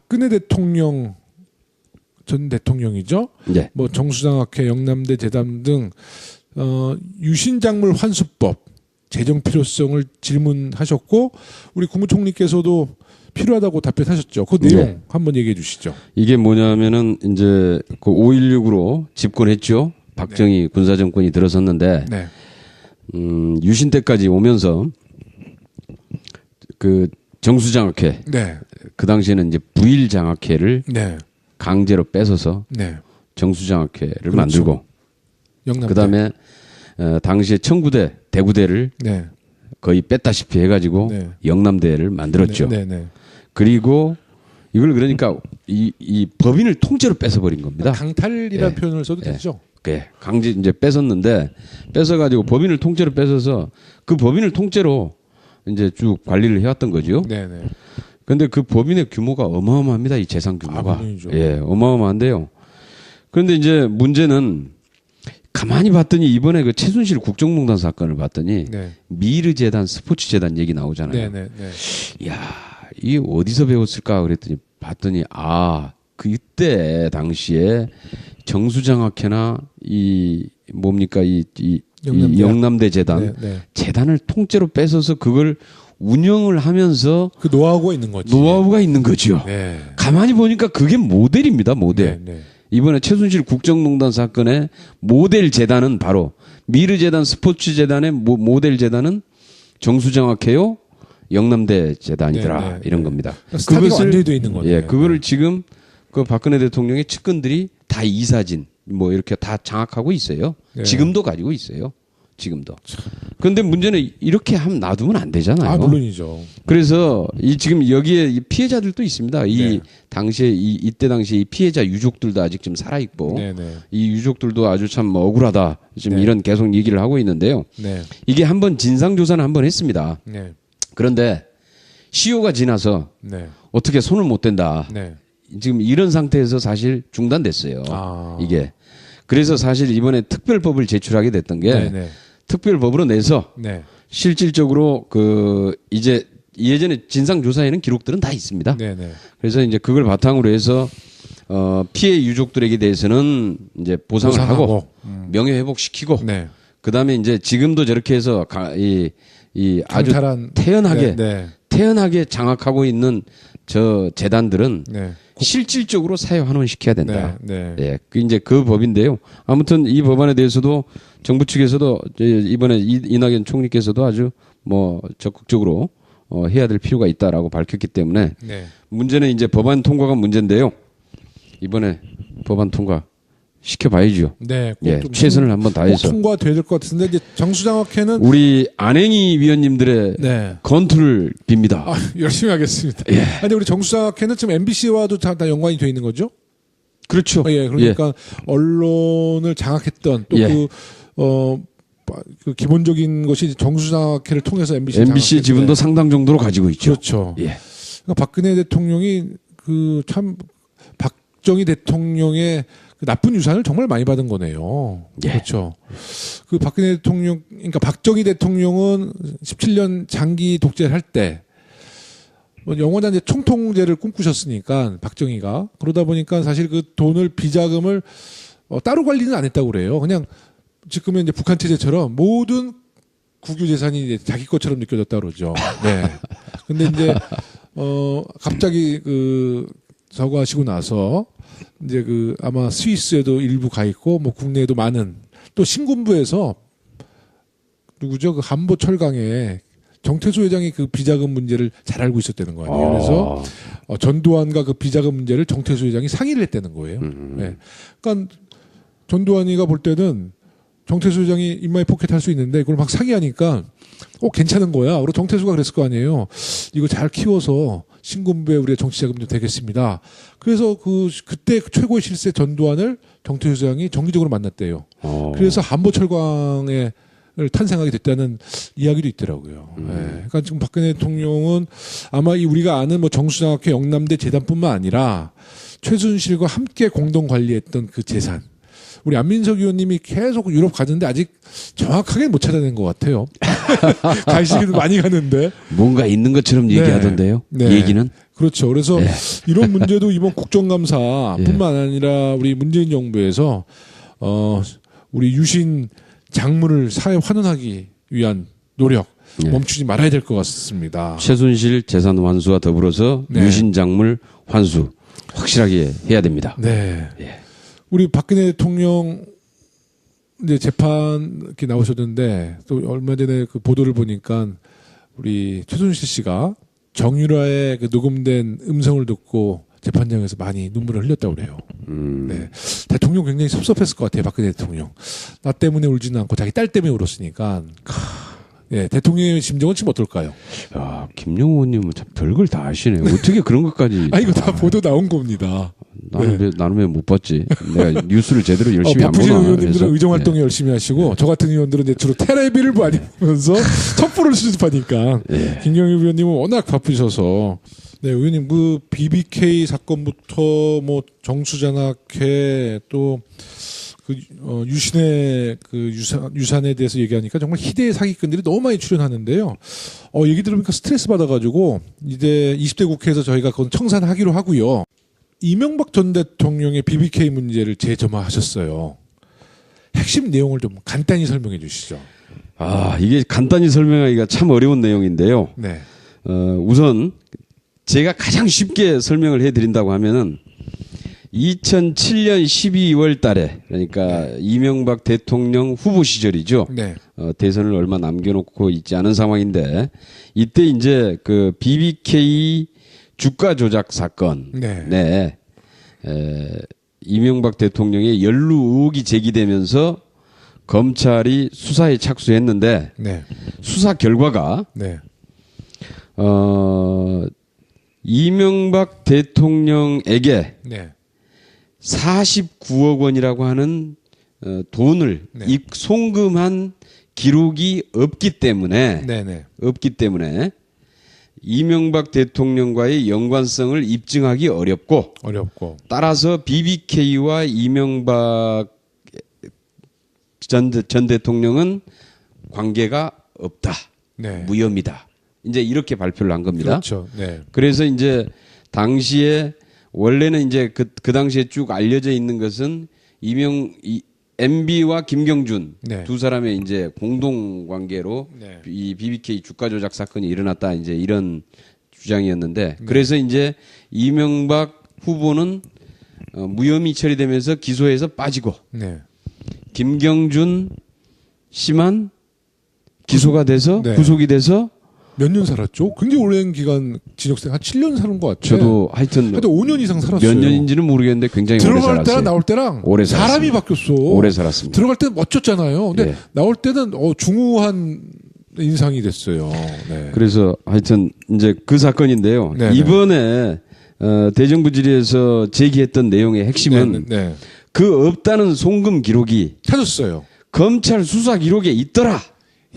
박근혜 대통령 전 대통령이죠. 네. 뭐 정수장학회, 영남대 재단 등 유신작물 환수법 제정 필요성을 질문하셨고 우리 국무총리께서도 필요하다고 답변하셨죠. 그 내용 네. 한번 얘기해 주시죠. 이게 뭐냐면은 이제 그 5.16으로 집권했죠. 박정희 네. 군사정권이 들어섰는데 네. 유신 때까지 오면서 그 정수장학회 네. 그 당시에는 이제 부일장학회를 네. 강제로 뺏어서 네. 정수장학회를 그렇죠. 만들고 영남대. 그다음에 당시에 청구대 대구대를 네. 거의 뺐다시피 해가지고 네. 영남대를 만들었죠. 네. 네. 그리고 이걸 그러니까 이 법인을 통째로 뺏어버린 겁니다. 강탈이라는 예. 표현을 써도 예. 되죠. 예, 강제 이제 뺏었는데 뺏어가지고 법인을 통째로 뺏어서 그 법인을 통째로 이제 쭉 관리를 해왔던 거죠. 네네. 그런데 그 법인의 규모가 어마어마합니다. 이 재산 규모가. 물론이죠. 예, 어마어마한데요. 그런데 이제 문제는 가만히 봤더니 이번에 그 최순실 국정농단 사건을 봤더니 네. 미르재단, 스포츠재단 얘기 나오잖아요. 네네. 네. 이야, 이 어디서 배웠을까 그랬더니 봤더니 그때 당시에 정수장학회나 이 뭡니까 이 영남대 재단 네, 네. 재단을 통째로 뺏어서 그걸 운영을 하면서 그 노하우가 있는 거지. 노하우가 있는 거죠. 네. 가만히 보니까 그게 모델입니다. 모델. 네. 네. 이번에 최순실 국정농단 사건의 모델 재단은 바로 미르재단, 스포츠재단의 모델 재단은 정수장학회요, 영남대 재단이더라. 네, 네, 이런 네. 겁니다. 스타디가 완전히 돼 있는 거네요. 예, 그거를 지금 그 박근혜 대통령의 측근들이 다 이사진 뭐 이렇게 다 장악하고 있어요. 네. 지금도 가지고 있어요. 지금도. 그런데 문제는 이렇게 하면 놔두면 안 되잖아요. 물론이죠. 그래서 지금 여기에 이 피해자들도 있습니다. 네. 당시에 이때 당시에 이 피해자 유족들도 아직 좀 살아 있고 네네. 이 유족들도 아주 참 억울하다. 지금 네. 이런 계속 얘기를 하고 있는데요. 네. 이게 한번 진상조사는 한번 했습니다. 네. 그런데 시효가 지나서 네. 어떻게 손을 못 댄다. 네. 지금 이런 상태에서 사실 중단됐어요. 이게. 그래서 사실 이번에 특별법을 제출하게 됐던 게 네네. 특별법으로 내서 네. 실질적으로 이제 예전에 진상조사에는 기록들은 다 있습니다. 네네. 그래서 이제 그걸 바탕으로 해서 피해 유족들에게 대해서는 이제 보상을 하고 명예회복시키고 네. 그다음에 이제 지금도 저렇게 해서 아주 강탈한 태연하게 장악하고 있는 저 재단들은 네. 실질적으로 사회 환원시켜야 된다. 네. 예, 그 이제 그 법인데요. 아무튼 이 법안에 대해서도 정부 측에서도 이번에 이낙연 총리께서도 아주 뭐 적극적으로 해야 될 필요가 있다라고 밝혔기 때문에 네. 문제는 이제 법안 통과가 문제인데요. 이번에 법안 통과 시켜봐야죠. 네. 예, 최선을 한번 다해서 통과돼야 될 것 같은데 이제 정수장학회는 우리 안행이 위원님들의 네. 건투를 빕니다. 열심히 하겠습니다. 예. 아니 우리 정수장학회는 지금 MBC와도 다 연관이 돼 있는 거죠? 그렇죠. 예. 그러니까 언론을 장악했던 또 예. 그 기본적인 것이 정수장학회를 통해서 MBC 지분도 상당 정도로 가지고 있죠. 그렇죠. 예. 그러니까 박근혜 대통령이 참 박정희 대통령의 그 나쁜 유산을 정말 많이 받은 거네요. 예. 그렇죠. 그 박근혜 대통령, 그러니까 박정희 대통령은 17년 장기 독재를 할 때 영원한 이제 총통제를 꿈꾸셨으니까 박정희가 그러다 보니까 사실 그 돈을 비자금을 따로 관리는 안 했다고 그래요. 그냥 지금은 이제 북한 체제처럼 모든 국유 재산이 이제 자기 것처럼 느껴졌다 그러죠. 네. 근데 이제 갑자기 저거 하시고 나서 이제 아마 스위스에도 일부 가 있고 뭐 국내에도 많은 또 신군부에서 누구죠? 그 한보 철강에 정태수 회장이 그 비자금 문제를 잘 알고 있었다는 거 아니에요. 그래서 전두환과 그 비자금 문제를 정태수 회장이 상의를 했다는 거예요. 네. 그러니까 전두환이가 볼 때는 정태수 회장이 인마이 포켓할 수 있는데 이걸 막 상의하니까 괜찮은 거야. 그리고 정태수가 그랬을 거 아니에요. 이거 잘 키워서 신군부에 우리가 정치자금도 되겠습니다. 그래서 그때 최고의 실세 전두환을 정태수 회장이 정기적으로 만났대요. 그래서 한보철광을 탄생하게 됐다는 이야기도 있더라고요. 네. 그러니까 지금 박근혜 대통령은 아마 우리가 아는 뭐 정수장학회 영남대 재단뿐만 아니라 최순실과 함께 공동 관리했던 그 재산. 우리 안민석 의원님이 계속 유럽 가는데 아직 정확하게 못 찾아낸 것 같아요. 가시기도 많이 가는데. 뭔가 있는 것처럼 얘기하던데요. 네. 얘기는. 그렇죠. 그래서 예. 이런 문제도 이번 국정감사뿐만 아니라 우리 문재인 정부에서 우리 유신 장문을 사회 환원하기 위한 노력 예. 멈추지 말아야 될 것 같습니다. 최순실 재산 환수와 더불어서 네. 유신작물 환수 확실하게 해야 됩니다. 네. 예. 우리 박근혜 대통령 이제 재판 이렇게 나오셨는데 또 얼마 전에 그 보도를 보니까 우리 최순실 씨가 정유라의 그 녹음된 음성을 듣고 재판장에서 많이 눈물을 흘렸다고 그래요. 네. 대통령 굉장히 섭섭했을 것 같아요. 박근혜 대통령. 나 때문에 울지는 않고 자기 딸 때문에 울었으니까. 네, 대통령의 심정은 지금 어떨까요? 야, 김영호 의원님은 참 별걸 다 아시네요. 어떻게 그런 것까지. 이거 다 보도 나온 겁니다. 나는 왜 못 봤지? 내가 뉴스를 제대로 열심히 안 바쁘신 보나. 의원님들은 그래서. 의정 활동에 열심히 하시고 저 같은 의원들은 이제 주로 테레비를 많이 보면서 첩보를 수집하니까 김경일 의원님은 워낙 바쁘셔서 네, 의원님 그 BBK 사건부터 뭐 정수장학회 또 그 유신의 그 유산에 대해서 얘기하니까 정말 희대의 사기꾼들이 너무 많이 출연하는데요. 얘기 들으니까 스트레스 받아가지고 이제 20대 국회에서 저희가 그건 청산하기로 하고요. 이명박 전 대통령의 BBK 문제를 재점화하셨어요. 핵심 내용을 좀 간단히 설명해 주시죠. 이게 간단히 설명하기가 참 어려운 내용인데요. 네. 우선 제가 가장 쉽게 설명을 해드린다고 하면은 2007년 12월 달에 그러니까 이명박 대통령 후보 시절이죠. 네. 대선을 얼마 남겨놓고 있지 않은 상황인데 이때 이제 그 BBK 주가 조작 사건. 네. 이명박 대통령의 연루 의혹이 제기되면서 검찰이 수사에 착수했는데 네. 수사 결과가 네. 이명박 대통령에게 네. 49억 원이라고 하는 돈을 네. 송금한 기록이 없기 때문에 이명박 대통령과의 연관성을 입증하기 어렵고 따라서 BBK와 이명박 전 대통령은 관계가 없다. 네. 무혐의다. 이제 이렇게 발표를 한 겁니다. 그렇죠. 네. 그래서 이제 당시에 원래는 이제 그 당시에 쭉 알려져 있는 것은 MB와 김경준 네. 두 사람의 이제 공동 관계로 네. 이 BBK 주가 조작 사건이 일어났다 이제 이런 주장이었는데 그래서 이제 이명박 후보는 무혐의 처리되면서 기소해서 빠지고 네. 김경준 씨만 기소가 돼서 네. 구속이 돼서 몇 년 살았죠? 굉장히 오랜 기간 징역생 한 7년 사는 것 같아요. 저도 하여튼 5년 이상 살았어요. 몇 년인지는 모르겠는데 굉장히 오래 들어갈 살았어요. 때랑 나올 때랑 오래 사람이 살았습니다. 바뀌었어. 오래 살았습니다. 들어갈 때는 멋졌잖아요. 근데 예. 나올 때는 중후한 인상이 됐어요. 네. 그래서 하여튼 이제 그 사건인데요. 네네. 이번에 대정부 질의에서 제기했던 내용의 핵심은 네. 그 없다는 송금 기록이 찾았어요. 검찰 수사 기록에 있더라.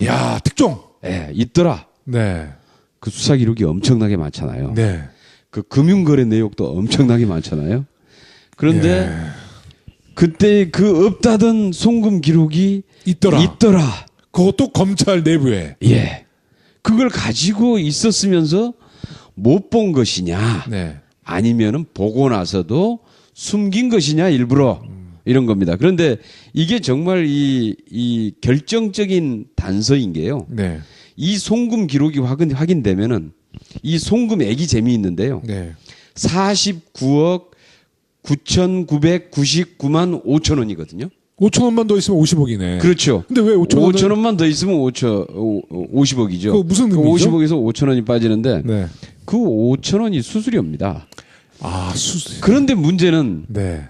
야, 특종. 예, 있더라. 네. 그 수사 기록이 엄청나게 많잖아요. 네. 그 금융거래 내역도 엄청나게 많잖아요. 그런데 예. 그때 그 없다던 송금 기록이 있더라. 그것도 검찰 내부에. 예. 그걸 가지고 있었으면서 못 본 것이냐. 네. 아니면은 보고 나서도 숨긴 것이냐 일부러 이런 겁니다. 그런데 이게 정말 이 결정적인 단서인 게요. 네. 이 송금 기록이 확인되면은 이 송금액이 재미있는데요. 네. 49억 9,999만 5천 원이거든요. 5천 원만 더 있으면 50억이네. 그렇죠. 근데 왜 5천 원? 5천 원만 더 있으면 50억이죠. 그 무슨 의미죠? 50억에서 5천 원이 빠지는데 네. 그 5천 원이 수수료입니다. 수수. 그런데 문제는 네.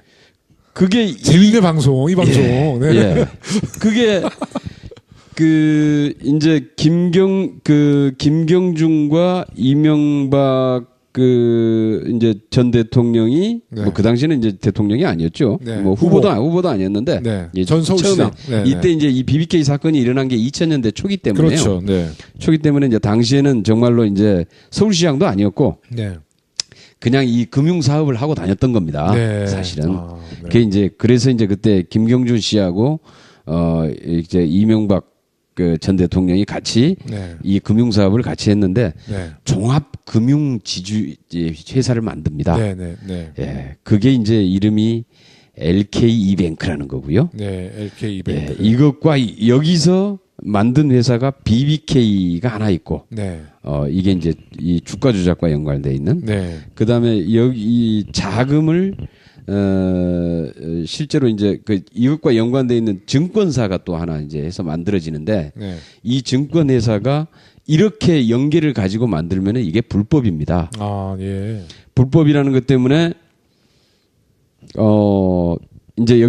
그게 재밌네 방송 이 방송. 네. 예. 그게 이제 김경준과 이명박 이제 전 대통령이 네. 뭐 그 당시에는 이제 대통령이 아니었죠. 네. 뭐 후보도 아니었는데 네. 예, 전 서울시장. 처음에 네, 이때 네. 이제 이 BBK 사건이 일어난 게 2000년대 초기 때문에요. 그렇죠. 네. 초기 때문에 이제 당시에는 정말로 이제 서울시장도 아니었고 네. 그냥 이 금융 사업을 하고 다녔던 겁니다. 네. 사실은. 네. 그래서 이제 그때 김경준 씨하고 이제 이명박 그 전 대통령이 같이 네. 이 금융 사업을 같이 했는데 네. 종합 금융 지주 회사를 만듭니다. 네. 네. 네. 예, 그게 이제 이름이 LKE뱅크라는 거고요. 네. LK 예, 이벤트. 이것과 여기서 만든 회사가 BBK가 하나 있고, 네. 이게 이제 이 주가 조작과 연관돼 있는. 네. 그 다음에 여기 이 자금을 실제로 이제 그 이것과 연관돼 있는 증권사가 또 하나 이제 해서 만들어지는데, 네. 이 증권회사가 이렇게 연계를 가지고 만들면 이게 불법입니다. 아, 예. 불법이라는 것 때문에 이제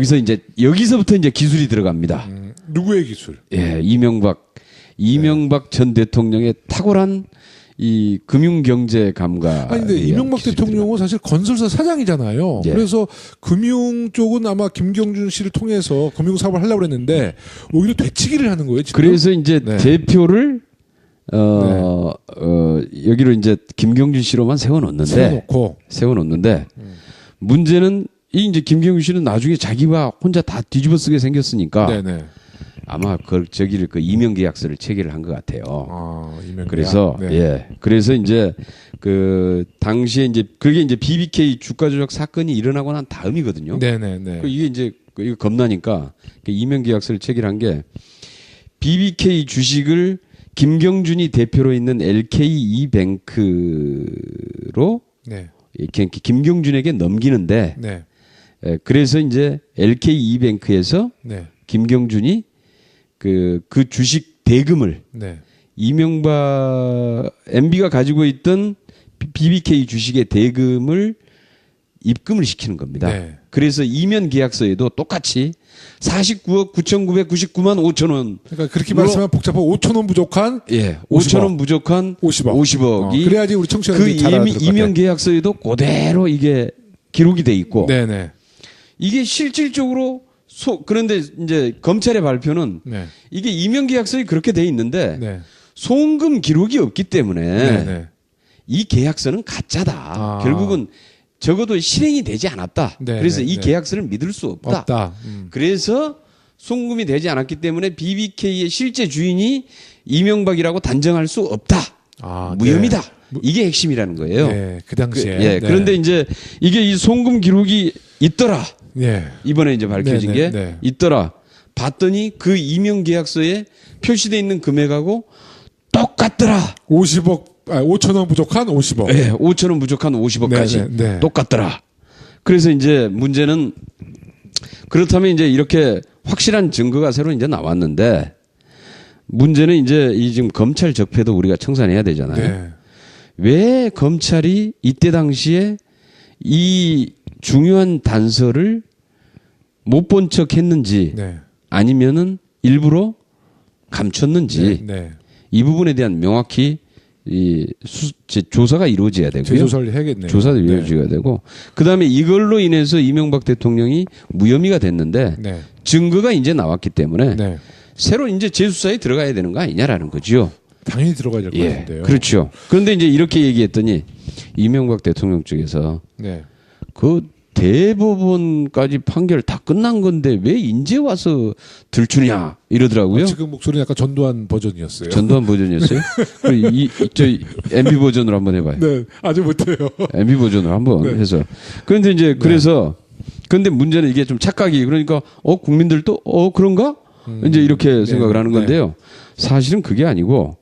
여기서부터 이제 기술이 들어갑니다. 누구의 기술? 예, 이명박 전 대통령의 탁월한 이 금융 경제 감각. 아니 근데 이명박 대통령은 사실 건설사 사장이잖아요. 예. 그래서 금융 쪽은 아마 김경준 씨를 통해서 금융 사업을 하려고 했는데 오히려 되치기를 하는 거예요. 지금? 그래서 이제 네. 대표를 여기로 이제 김경준 씨로만 세워놓고. 세워놓는데 문제는 이 이제 김경준 씨는 나중에 자기와 혼자 다 뒤집어쓰게 생겼으니까 네네. 아마 저기를 그 이명 계약서를 체결을 한 것 같아요. 아, 이명 그래서 계약. 네. 예, 그래서 이제 그 당시에 이제 그게 이제 BBK 주가 조작 사건이 일어나고 난 다음이거든요. 네네네. 그 이게 이제 이거 겁나니까 그 이명 계약서를 체결한 게 BBK 주식을 김경준이 대표로 있는 LKE뱅크로 네. 이렇게 김경준에게 넘기는데 네. 그래서 이제 LKE뱅크에서 네. 김경준이 그 주식 대금을 네. 이명박 MB가 가지고 있던 BBK 주식의 대금을 입금을 시키는 겁니다. 네. 그래서 이면 계약서에도 똑같이 49억 9,999만 5천 원. 그러니까 그렇게 말씀하면 복잡하고 5천 원 부족한 예, 50억. 5천 원 부족한 50억. 50억이 그래야지 우리 그 청취자들이 잘 알아들 것 같아요. 이면 계약서에도 그대로 이게 기록이 돼 있고 네네. 이게 실질적으로 그런데 이제 검찰의 발표는 네. 이게 이면 계약서에 그렇게 돼 있는데 네. 송금 기록이 없기 때문에 네네. 이 계약서는 가짜다. 아. 결국은 적어도 실행이 되지 않았다. 네, 그래서 네, 이 네. 계약서를 믿을 수 없다. 없다. 그래서 송금이 되지 않았기 때문에 BBK의 실제 주인이 이명박이라고 단정할 수 없다. 아, 무혐의다. 네. 이게 핵심이라는 거예요. 네. 그 당시에. 예, 네. 그런데 이제 이게 이 송금 기록이 있더라. 예. 이번에 이제 밝혀진 네, 게 네, 네. 있더라. 봤더니 그 이명 계약서에 표시되어 있는 금액하고 똑같더라. 5천 원 부족한 50억. 예, 5천 원 부족한 50억까지 네, 네, 네. 똑같더라. 그래서 이제 문제는 그렇다면 이제 이렇게 확실한 증거가 새로 이제 나왔는데 문제는 이제 이 지금 검찰 적폐도 우리가 청산해야 되잖아요. 네. 왜 검찰이 이때 당시에 이 중요한 단서를 못 본 척 했는지 네. 아니면은 일부러 감췄는지 네. 이 부분에 대한 명확히 조사가 이루어져야 되고요. 재조사를 해야겠네요. 조사도 네. 이루어져야 되고 그다음에 이걸로 인해서 이명박 대통령이 무혐의가 됐는데 네. 증거가 이제 나왔기 때문에 네. 새로 이제 재수사에 들어가야 되는 거 아니냐라는 거죠. 당연히 들어가야 될 것 예, 같은데요. 그렇죠. 그런데 이제 이렇게 얘기했더니 이명박 대통령 쪽에서 네. 그 대법원까지 판결 다 끝난 건데 왜 이제 와서 들추냐 이러더라고요. 지금 목소리는 약간 전두환 버전이었어요. 전두환 버전이었어요? 저 MB 버전으로 한번 해봐요. 네. 아주 못해요. MB 버전으로 한번 네. 해서. 그런데 이제 그래서 근데 문제는 이게 좀 착각이 그러니까 국민들도 그런가? 이제 이렇게 생각을 하는 건데요. 사실은 그게 아니고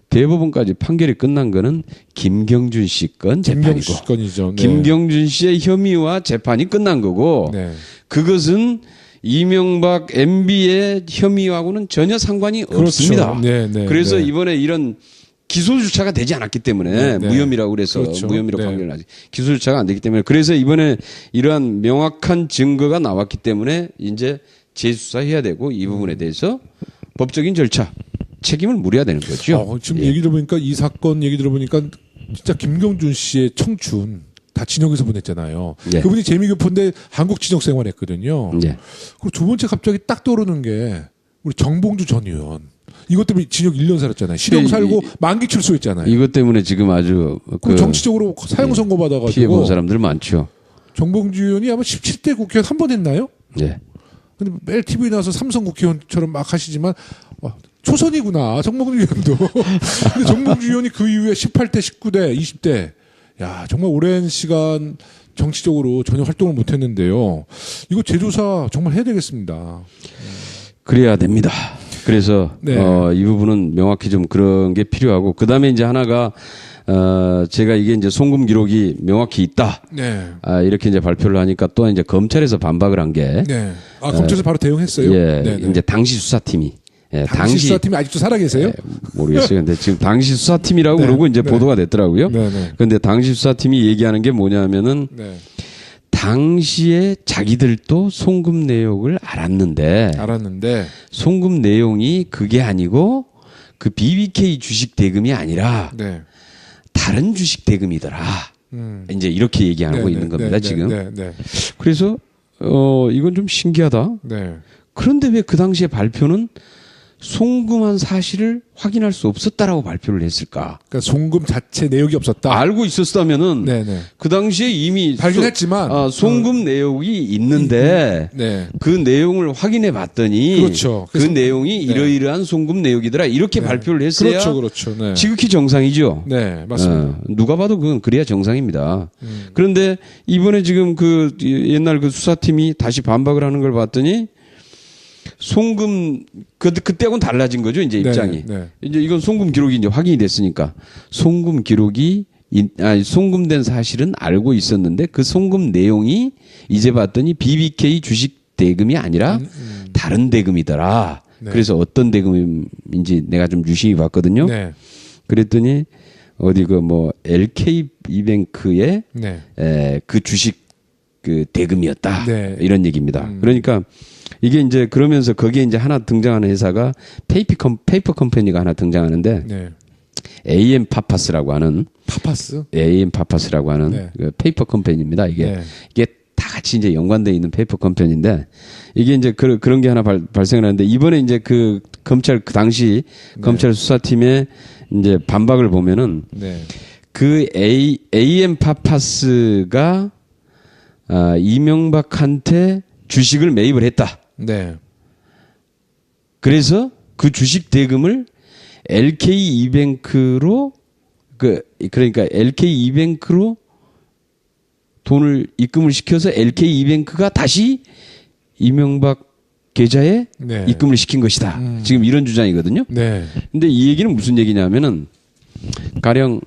대법원까지 판결이 끝난 거는 김경준 씨 건 재판이고 김경수 건이죠. 네. 김경준 씨의 혐의와 재판이 끝난 거고 네. 그것은 이명박 MB의 혐의하고는 전혀 상관이 없습니다. 네, 네, 그래서 네. 이번에 이런 기소 주차가 되지 않았기 때문에 네. 무혐의라고 그래서 그렇죠. 무혐의로 네. 판결을 하지 기소 주차가 안 되기 때문에 그래서 이번에 이러한 명확한 증거가 나왔기 때문에 이제 재수사해야 되고 이 부분에 대해서 법적인 절차 책임을 물어야 되는 거죠. 지금 예. 얘기 들어보니까 이 사건 얘기 들어보니까 진짜 김경준 씨의 청춘 다 진역에서 보냈잖아요. 예. 그분이 재미교포인데 한국 진역 생활했거든요. 예. 그리고 두 번째 갑자기 딱 떠오르는 게 우리 정봉주 전 의원. 이것 때문에 진역 1년 살았잖아요. 실형 살고 만기 출소했잖아요. 이것 때문에 지금 아주 그리고 정치적으로 사형 선고 받아가지고 피해 본 사람들 많죠. 정봉주 의원이 아마 17대 국회의원 한 번 했나요? 예. 근데 매일 TV에 나와서 삼성 국회의원처럼 막 하시지만 초선이구나. 정몽주 의원도. 근데 정몽주 의원이 그 이후에 18대, 19대, 20대. 야, 정말 오랜 시간 정치적으로 전혀 활동을 못 했는데요. 이거 재조사 정말 해야 되겠습니다. 그래야 됩니다. 그래서 네. 이 부분은 명확히 좀 그런 게 필요하고 그다음에 이제 하나가 제가 이게 이제 송금 기록이 명확히 있다. 네. 이렇게 이제 발표를 하니까 또 이제 검찰에서 반박을 한 게 네. 검찰에서 바로 대응했어요? 예, 네네. 이제 당시 수사팀이 당시 수사팀이 아직도 살아계세요? 모르겠어요. 근데 지금 당시 수사팀이라고 네. 그러고 이제 네. 보도가 됐더라고요. 네네. 근데 당시 수사팀이 얘기하는 게 뭐냐면은 네. 당시에 자기들도 송금 내역을 알았는데 알았는데. 송금 내용이 그게 아니고 그 BBK 주식 대금이 아니라 네. 다른 주식 대금이더라. 이제 이렇게 얘기하고 네, 있는 네, 겁니다, 네, 지금. 네, 네. 그래서 이건 좀 신기하다. 네. 그런데 왜 그 당시에 발표는 송금한 사실을 확인할 수 없었다라고 발표를 했을까? 그러니까 송금 자체 내역이 없었다. 알고 있었다면은 네네. 그 당시에 이미 발견했지만 송금 내역이 있는데 네. 그 내용을 확인해 봤더니 그렇죠. 그 그래서- 내용이 네. 이러이러한 송금 내역이더라 이렇게 발표를 했어야 그렇죠, 그렇죠. 네. 지극히 정상이죠. 네, 맞습니다. 누가 봐도 그건 그래야 정상입니다. 그런데 이번에 지금 그 옛날 그 수사팀이 다시 반박을 하는 걸 봤더니 송금 그때하고는 달라진 거죠, 이제 입장이. 네. 이제 이건 송금 기록이 이제 확인이 됐으니까 송금 기록이 송금된 사실은 알고 있었는데 그 송금 내용이 이제 봤더니 BBK 주식 대금이 아니라 다른 대금이더라. 네. 그래서 어떤 대금인지 내가 좀 유심히 봤거든요. 네. 그랬더니 어디 그 뭐 LK 이뱅크의 네. 그 주식 그 대금이었다. 네. 이런 얘기입니다. 그러니까 이게 이제 그러면서 거기에 이제 하나 등장하는 회사가 페이퍼 컴퍼니가 하나 등장하는데 네. AM 파파스라고 하는 파파스? AM 파파스라고 하는 네. 그 페이퍼 컴퍼니입니다. 이게 네. 이게 다 같이 이제 연관되어 있는 페이퍼 컴퍼니인데 이게 이제 그런 게 하나 발생을 하는데 이번에 이제 그 검찰 그 당시 검찰 수사팀의 이제 반박을 보면은 네. 그 AM 파파스가 이명박한테 주식을 매입을 했다. 네. 그래서 그 주식 대금을 LK 이뱅크로 그러니까 LK 이뱅크로 돈을 입금을 시켜서 LK 이뱅크가 다시 이명박 계좌에 네. 입금을 시킨 것이다. 지금 이런 주장이거든요. 네. 근데 이 얘기는 무슨 얘기냐면은 가령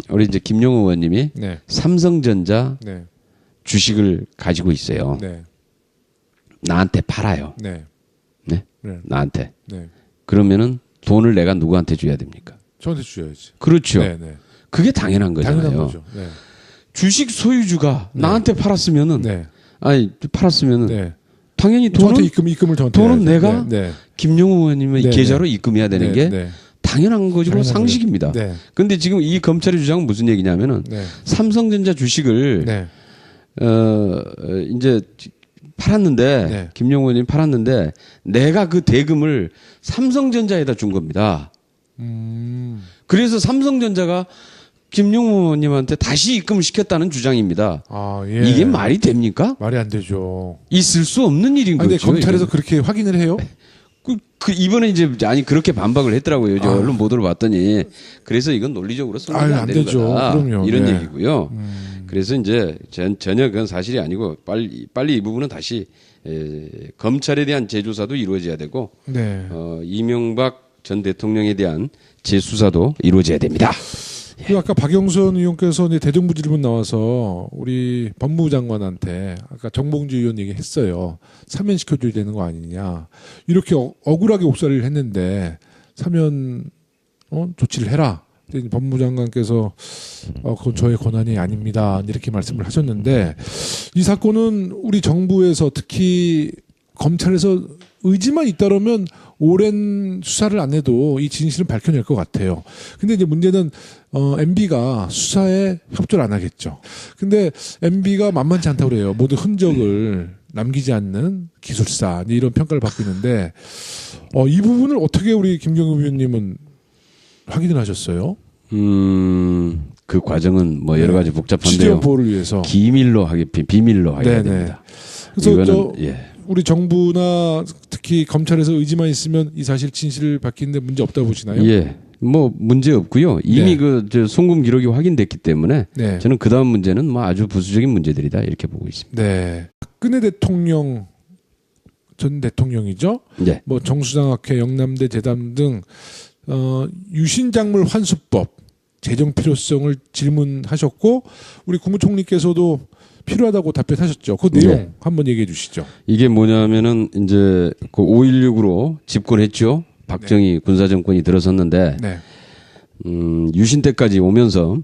우리 이제 김용호 의원님이 네. 삼성전자 네. 주식을 가지고 있어요. 네. 나한테 팔아요. 네. 네? 네. 나한테. 네. 그러면은 돈을 내가 누구한테 줘야 됩니까? 저한테 주셔야지. 그렇죠. 네, 네. 그게 당연한 거잖아요. 당연한 거죠. 네. 주식 소유주가 나한테 팔았으면은 네. 팔았으면은 네. 당연히 저한테 돈은 입금을 저한테 돈은 해야죠. 내가 네. 김용호 의원님의 네, 계좌로 입금해야 되는 네, 게 네. 당연한 거지고 당연한 상식입니다. 거죠. 네. 근데 지금 이 검찰의 주장은 무슨 얘기냐면은 네. 삼성전자 주식을 네. 이제 팔았는데 네. 김용호 의원님 팔았는데 내가 그 대금을 삼성전자에다 준 겁니다. 그래서 삼성전자가 김용호 의원님한테 다시 입금을 시켰다는 주장입니다. 아, 예. 이게 말이 됩니까? 말이 안 되죠. 있을 수 없는 일인 아니, 근데 거죠. 검찰에서 이거는. 그렇게 확인을 해요? 이번에 이제 그렇게 반박을 했더라고요. 저 아. 언론 보도를 봤더니 그래서 이건 논리적으로 성립이 아유, 안 안 되는 되죠. 거다. 그럼요. 이런 네. 얘기고요. 그래서 이제 전혀 그건 사실이 아니고 빨리 이 부분은 다시 검찰에 대한 재조사도 이루어져야 되고 네. 이명박 전 대통령에 대한 재수사도 이루어져야 됩니다. 그리고 아까 박영선 의원께서 이제 대정부 질문 나와서 우리 법무부 장관한테 아까 정봉주 의원 얘기했어요. 사면시켜줘야 되는 거 아니냐. 이렇게 억울하게 옥살이를 했는데 사면 조치를 해라. 근데 법무부 장관께서 그건 저의 권한이 아닙니다. 이렇게 말씀을 하셨는데 이 사건은 우리 정부에서 특히 검찰에서 의지만 있다라면 오랜 수사를 안 해도 이 진실은 밝혀낼 것 같아요. 근데 이제 문제는 MB가 수사에 협조를 안 하겠죠. 근데 MB가 만만치 않다고 그래요. 모두 흔적을 남기지 않는 기술사 이런 평가를 받고 있는데 이 부분을 어떻게 우리 김경우 위원님은 확인을 하셨어요? 그 과정은 뭐 여러 가지 복잡한데요. 취재원 보호를 위해서. 비밀로 하게 네네. 됩니다. 그래서 이거는, 예. 우리 정부나 특히 특히 검찰에서 의지만 있으면 이 사실 진실을 밝히는데 문제 없다고 보시나요? 예. 뭐 문제 없고요. 이미 네. 저 송금 기록이 확인됐기 때문에 네. 저는 그 다음 문제는 뭐 아주 부수적인 문제들이다 이렇게 보고 있습니다. 네. 박근혜 대통령 전 대통령이죠. 네. 뭐 정수장학회, 영남대 재단 등 유신작물 환수법 제정 필요성을 질문하셨고 우리 국무총리께서도 필요하다고 답변하셨죠. 그 내용 네. 한번 얘기해 주시죠. 이게 뭐냐면은 이제 그 5.16으로 집권했죠. 박정희 군사정권이 들어섰는데 네. 유신 때까지 오면서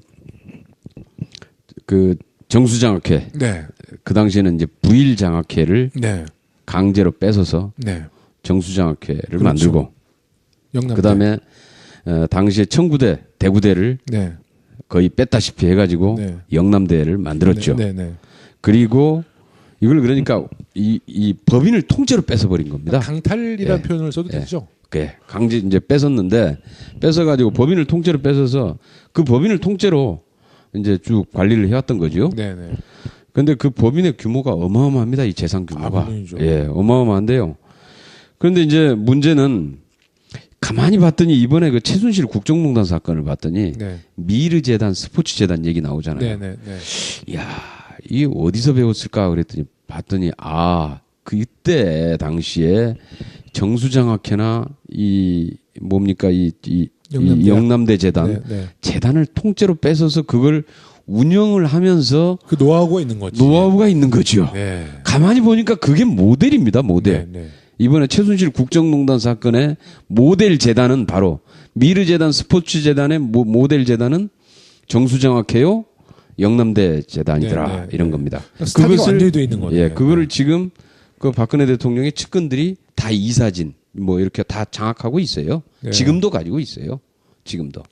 그 정수장학회 네. 그 당시에는 이제 부일장학회를 네. 강제로 뺏어서 네. 정수장학회를 그렇죠. 만들고 영남대. 그다음에 당시에 청구대 대구대를 네. 거의 뺐다시피 해가지고 네. 영남대를 만들었죠. 네. 네. 그리고 이걸 그러니까 이 법인을 통째로 뺏어버린 겁니다. 강탈이라는 예. 표현을 써도 예. 되죠. 예, 강제 이제 뺏었는데 뺏어가지고 법인을 통째로 뺏어서 그 법인을 통째로 이제 쭉 관리를 해왔던 거죠. 네. 네. 근데 그 법인의 규모가 어마어마합니다. 이 재산 규모가. 물론이죠. 예, 어마어마한데요. 그런데 이제 문제는 가만히 봤더니 이번에 그 최순실 국정농단 사건을 봤더니 네. 미르재단, 스포츠재단 얘기 나오잖아요. 네. 네. 네. 이야, 이 어디서 배웠을까 그랬더니 봤더니 그때 당시에 정수장학회나 이 뭡니까 이 영남대 재단 네. 네. 재단을 통째로 뺏어서 그걸 운영을 하면서 그 노하우가 있는 거지. 노하우가 있는 거죠. 네. 가만히 보니까 그게 모델입니다. 모델. 네. 네. 이번에 최순실 국정농단 사건의 모델 재단은 바로 미르재단 스포츠재단의 모델 재단은 정수장학회요 영남대 재단이더라 네, 네, 이런 네. 겁니다. 스타디가 완전히 돼 있는 거네. 예, 그거를 지금 그 박근혜 대통령의 측근들이 다 이사진 뭐 이렇게 다 장악하고 있어요. 네. 지금도 가지고 있어요. 지금도.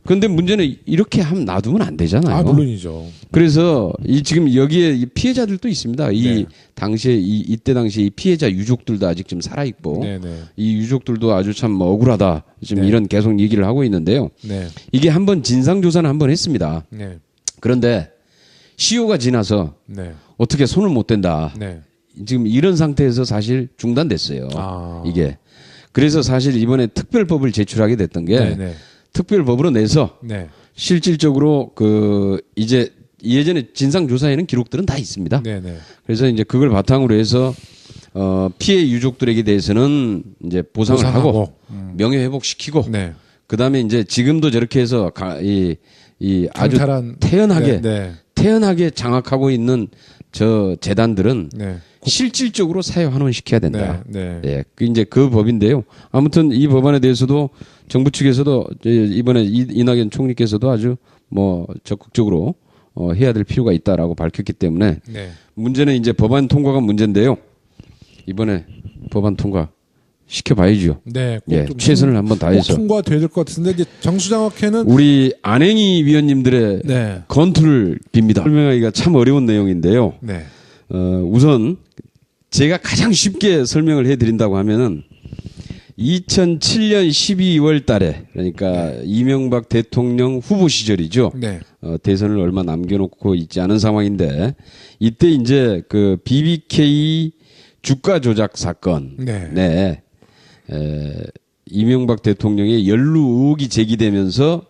그런데 문제는 이렇게 하면 놔두면 안 되잖아요. 물론이죠. 그래서 지금 여기에 이 피해자들도 있습니다. 이 네. 당시에 이때 당시에 이 피해자 유족들도 아직 좀 살아 있고 네. 네. 이 유족들도 아주 참 억울하다. 지금 네. 이런 계속 얘기를 하고 있는데요. 네. 이게 한번 진상 조사는 한번 했습니다. 네. 그런데 시효가 지나서 네. 어떻게 손을 못 댄다. 네. 지금 이런 상태에서 사실 중단됐어요. 이게. 그래서 사실 이번에 특별법을 제출하게 됐던 게 네. 네. 특별법으로 내서 네. 실질적으로 이제 예전에 진상 조사에는 기록들은 다 있습니다. 네. 네. 그래서 이제 그걸 바탕으로 해서 피해 유족들에게 대해서는 이제 보상을 하고 명예회복 시키고 네. 그다음에 이제 지금도 저렇게 해서 이 아주 강탈한 태연하게 네. 태연하게 장악하고 있는 저 재단들은 네. 실질적으로 사회 환원시켜야 된다. 네. 예, 이제 그 법인데요. 아무튼 이 법안에 대해서도 정부 측에서도 이번에 이낙연 총리께서도 아주 뭐 적극적으로 해야 될 필요가 있다라고 밝혔기 때문에 네. 문제는 이제 법안 통과가 문제인데요. 이번에 법안 통과 시켜봐야죠. 네. 예, 최선을 한번 다해서 통과돼야 될 것 같은데 이제 정수장학회는 우리 안행희 위원님들의 네. 건투를 빕니다. 설명하기가 참 어려운 내용인데요. 네. 우선 제가 가장 쉽게 설명을 해드린다고 하면은 2007년 12월 달에 그러니까 이명박 대통령 후보 시절이죠. 네. 대선을 얼마 남겨놓고 있지 않은 상황인데 이때 이제 그 BBK 주가 조작 사건. 네. 이명박 대통령의 연루 의혹이 제기되면서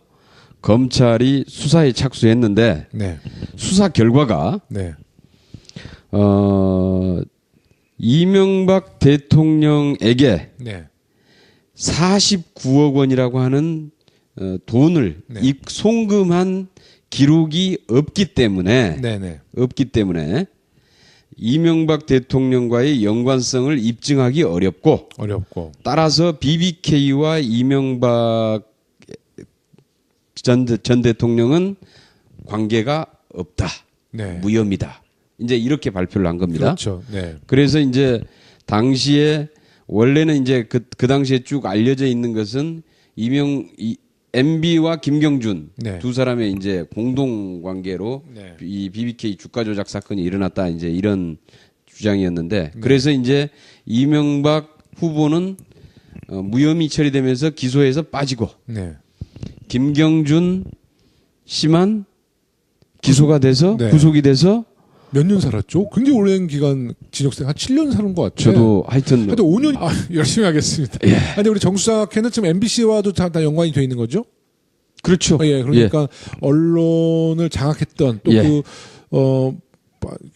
검찰이 수사에 착수했는데 네. 수사 결과가 네. 이명박 대통령에게 네. 49억 원이라고 하는 돈을 네. 송금한 기록이 없기 때문에 네. 이명박 대통령과의 연관성을 입증하기 어렵고 따라서 BBK와 이명박 전 대통령은 관계가 없다. 네. 무혐의다. 이제 이렇게 발표를 한 겁니다. 그렇죠. 네. 그래서 이제 당시에 원래는 이제 그 당시에 쭉 알려져 있는 것은 MB와 김경준 네. 두 사람의 이제 공동 관계로 네. 이 BBK 주가 조작 사건이 일어났다 이제 이런 주장이었는데 그래서 이제 이명박 후보는 무혐의 처리되면서 기소해서 빠지고 네. 김경준 씨만 기소가 돼서 네. 구속이 돼서 몇 년 살았죠? 굉장히 오랜 기간 징역생 한 7년 사는 것 같아요. 저도 하여튼 5년 열심히 하겠습니다. 예. 근데 우리 정수사학회는 지금 MBC와도 다 연관이 돼 있는 거죠? 그렇죠. 예, 그러니까 언론을 장악했던 또 예.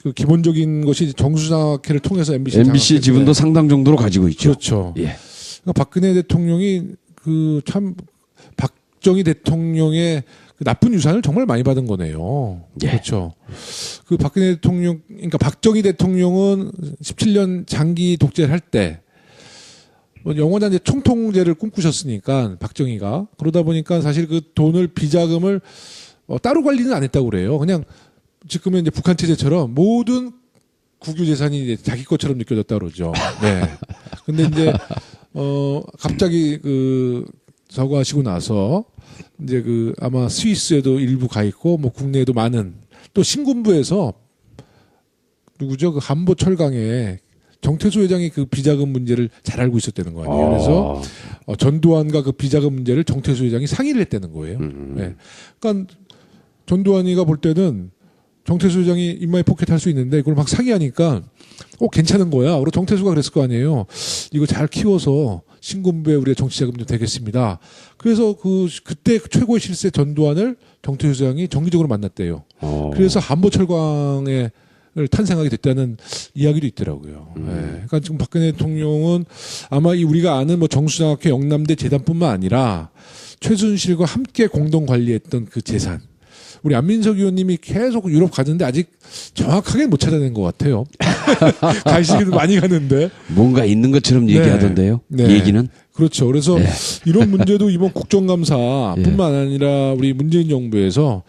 그 기본적인 것이 정수사학회를 통해서 MBC 지분도 상당 정도로 가지고 있죠. 그렇죠. 예. 그러니까 박근혜 대통령이 그 참 박정희 대통령의 그 나쁜 유산을 정말 많이 받은 거네요. 예. 그렇죠. 그 박근혜 대통령, 그러니까 박정희 대통령은 17년 장기 독재를 할 때 영원한 이제 총통제를 꿈꾸셨으니까 박정희가 그러다 보니까 사실 그 돈을 비자금을 따로 관리는 안 했다고 그래요. 그냥 지금은 이제 북한 체제처럼 모든 국유 재산이 이제 자기 것처럼 느껴졌다 그러죠. 네. 근데 이제 갑자기 그 저거 하시고 나서 이제 그 아마 스위스에도 일부 가 있고 뭐 국내에도 많은 또 신군부에서 누구죠? 그 한보 철강에 정태수 회장이 그 비자금 문제를 잘 알고 있었다는 거 아니에요. 그래서 전두환과 그 비자금 문제를 정태수 회장이 상의를 했다는 거예요. 네. 그러니까 전두환이가 볼 때는 정태수 회장이 인마이 포켓 할 수 있는데 이걸 막 상의하니까 괜찮은 거야. 그리고 정태수가 그랬을 거 아니에요. 이거 잘 키워서 신군부에 우리가 정치자금 좀 되겠습니다. 그래서 그때 최고의 실세 전두환을 정태수 회장이 정기적으로 만났대요. 그래서 한보철광을 탄생하게 됐다는 이야기도 있더라고요. 네. 그러니까 지금 박근혜 대통령은 아마 이 우리가 아는 뭐 정수장학회 영남대 재단뿐만 아니라 최순실과 함께 공동 관리했던 그 재산. 우리 안민석 의원님이 계속 유럽 가는데 아직 정확하게 못 찾아낸 것 같아요. 가시기도 많이 가는데. 뭔가 있는 것처럼 얘기하던데요. 네. 얘기는. 그렇죠. 그래서 이런 문제도 이번 국정감사뿐만 아니라 우리 문재인 정부에서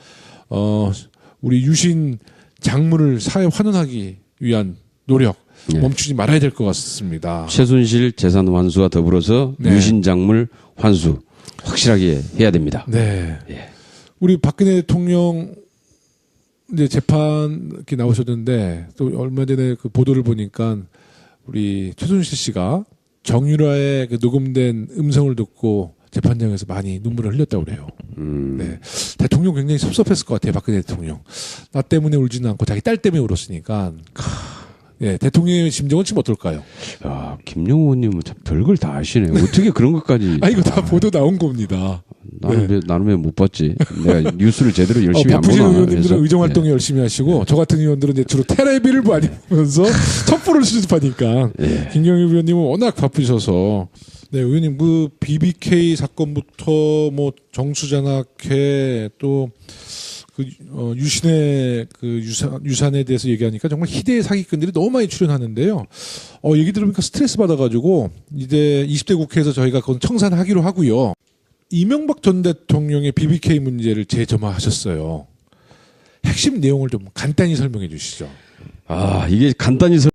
우리 유신 장물을 사회 환원하기 위한 노력 멈추지 말아야 될 것 같습니다. 최순실 재산 환수와 더불어서 유신작물 환수 확실하게 해야 됩니다. 네. 예. 우리 박근혜 대통령 이제 재판 이렇게 나오셨는데 또 얼마 전에 그 보도를 보니까 우리 최순실 씨가 정유라의 그 녹음된 음성을 듣고 재판장에서 많이 눈물을 흘렸다고 그래요. 네. 대통령 굉장히 섭섭했을 것 같아요. 박근혜 대통령. 나 때문에 울지는 않고 자기 딸 때문에 울었으니까. 네, 대통령의 심정은 지금 어떨까요? 야, 김영호 의원님은 참 별걸 다 아시네요. 어떻게 그런 것까지. 이거 다 보도 나온 겁니다. 나는 왜 못 봤지? 내가 뉴스를 제대로 열심히 안 바쁘신 보나. 의원님들은 의정 활동에 열심히 하시고 저 같은 의원들은 이제 주로 테레비를 많이 보면서 첩보를 수집하니까 김경일 의원님은 워낙 바쁘셔서 네, 의원님 그 BBK 사건부터 뭐 정수장학회 또 그 유신의 그 유산에 대해서 얘기하니까 정말 희대의 사기꾼들이 너무 많이 출연하는데요. 얘기 들으니까 스트레스 받아가지고 이제 20대 국회에서 저희가 그건 청산하기로 하고요. 이명박 전 대통령의 BBK 문제를 재점화하셨어요. 핵심 내용을 좀 간단히 설명해 주시죠. 이게 간단히